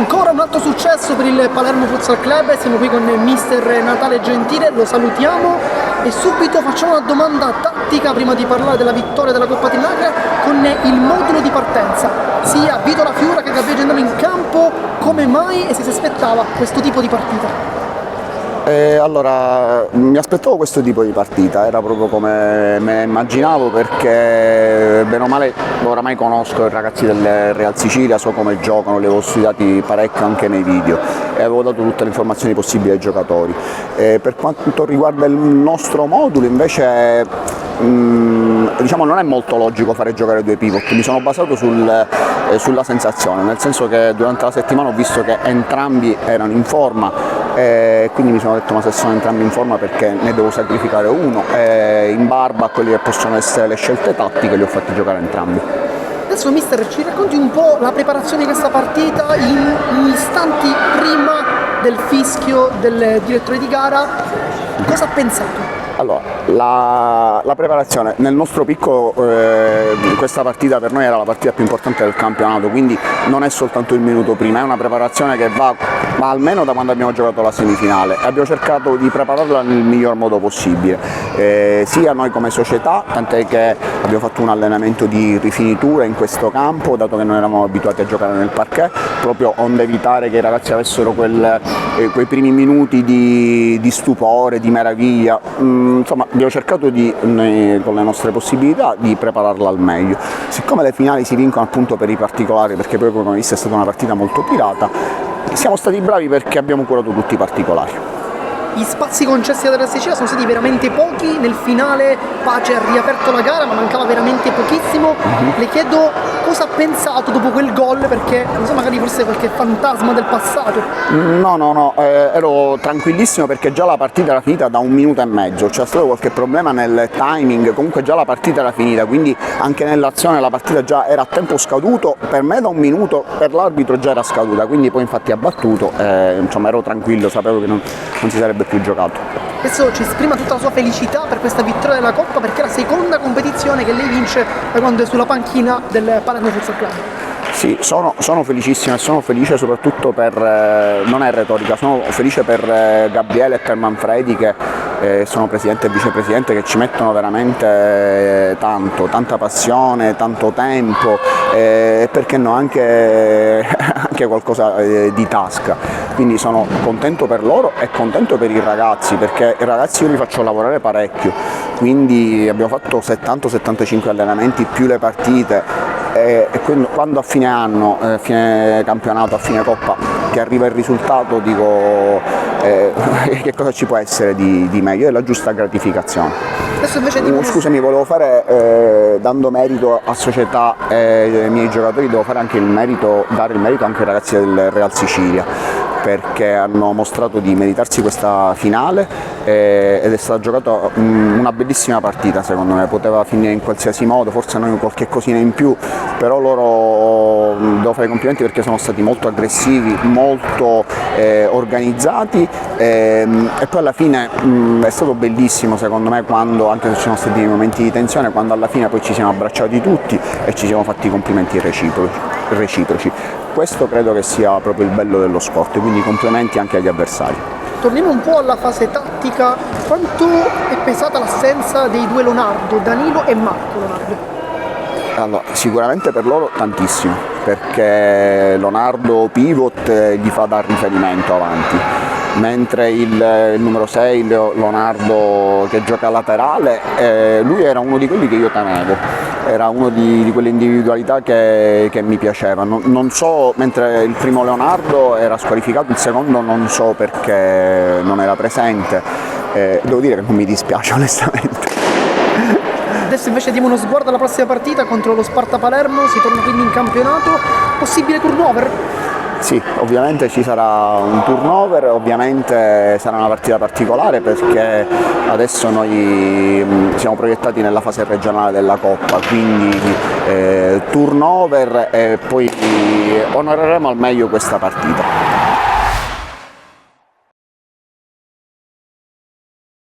Ancora un altro successo per il Palermo Futsal Club, siamo qui con il mister Natale Gentile, lo salutiamo e subito facciamo una domanda tattica prima di parlare della vittoria della Coppa Trinacria con il modulo di partenza, sia Vito La Fiura che Gabriele Gendano in campo, come mai e se si aspettava questo tipo di partita? Allora, mi aspettavo questo tipo di partita, era proprio come me immaginavo perché bene o male oramai conosco i ragazzi del Real Sicilia, so come giocano, li avevo studiati parecchio anche nei video e avevo dato tutte le informazioni possibili ai giocatori. Per quanto riguarda il nostro modulo invece diciamo non è molto logico fare giocare due pivot, mi sono basato sulla sensazione, nel senso che durante la settimana ho visto che entrambi erano in forma e quindi mi sono detto ma se sono entrambi in forma perché ne devo sacrificare uno e in barba a quelle che possono essere le scelte tattiche li ho fatti giocare entrambi. Adesso mister ci racconti un po' la preparazione di questa partita in istanti prima del fischio del direttore di gara, cosa ha pensato? Allora, la preparazione nel nostro piccolo, questa partita per noi era la partita più importante del campionato, quindi non è soltanto il minuto prima, è una preparazione che va almeno da quando abbiamo giocato la semifinale e abbiamo cercato di prepararla nel miglior modo possibile, sia noi come società, tant'è che abbiamo fatto un allenamento di rifinitura in questo campo, dato che non eravamo abituati a giocare nel parquet, proprio onde evitare che i ragazzi avessero quei primi minuti di stupore, di meraviglia. Insomma abbiamo cercato con le nostre possibilità di prepararla al meglio. Siccome le finali si vincono appunto per i particolari, perché poi come visto è stata una partita molto pirata, siamo stati bravi perché abbiamo curato tutti i particolari. Gli spazi concessi dalla Sicilia sono stati veramente pochi, nel finale Pace ha riaperto la gara ma mancava veramente pochissimo. Le chiedo cosa ha pensato dopo quel gol, perché non so, magari forse qualche fantasma del passato. No, ero tranquillissimo perché già la partita era finita da 1 minuto e mezzo, c'è stato qualche problema nel timing, comunque già la partita era finita, quindi anche nell'azione la partita già era a tempo scaduto, per me da 1 minuto, per l'arbitro già era scaduta, quindi poi infatti ha battuto, insomma ero tranquillo, sapevo che non si sarebbe più giocato. Adesso ci esprima tutta la sua felicità per questa vittoria della Coppa, perché è la seconda competizione che lei vince da quando è sulla panchina del Palermo Futsal Club. Sì, sono felicissimo e sono felice soprattutto per, non è retorica, sono felice per Gabriele e per Manfredi che sono presidente e vicepresidente, che ci mettono veramente tanta passione, tanto tempo e perché no anche qualcosa di tasca. Quindi sono contento per loro e contento per i ragazzi, perché i ragazzi io li faccio lavorare parecchio, quindi abbiamo fatto 70-75 allenamenti più le partite. E quando a fine anno, a fine campionato, a fine Coppa, che arriva il risultato, dico che cosa ci può essere di meglio? È la giusta gratificazione. Adesso invece Scusami, volevo fare, dando merito a società e ai miei giocatori, devo fare anche dare il merito anche ai ragazzi del Real Sicilia, perché hanno mostrato di meritarsi questa finale ed è stata giocata una bellissima partita, secondo me, poteva finire in qualsiasi modo, forse noi qualche cosina in più, però loro devo fare i complimenti perché sono stati molto aggressivi, molto organizzati e poi alla fine è stato bellissimo secondo me, quando, anche se ci sono stati dei momenti di tensione, quando alla fine poi ci siamo abbracciati tutti e ci siamo fatti i complimenti reciproci. Questo credo che sia proprio il bello dello sport, quindi complimenti anche agli avversari. torniamo un po' alla fase tattica. Quanto è pesata l'assenza dei due Leonardo, Danilo e Marco Leonardo? Allora, sicuramente per loro tantissimo, perché Leonardo pivot gli fa da riferimento avanti, mentre il numero 6, Leonardo, che gioca laterale, lui era uno di quelli che io temevo, era uno di quelle individualità che mi piaceva. Non so, mentre il primo Leonardo era squalificato, il secondo non so perché non era presente, devo dire che non mi dispiace onestamente. Adesso invece diamo uno sguardo alla prossima partita contro lo Sparta Palermo, si torna quindi in campionato, possibile turnover? Sì, ovviamente ci sarà un turnover, ovviamente sarà una partita particolare perché adesso noi siamo proiettati nella fase regionale della Coppa, quindi turnover e poi onoreremo al meglio questa partita.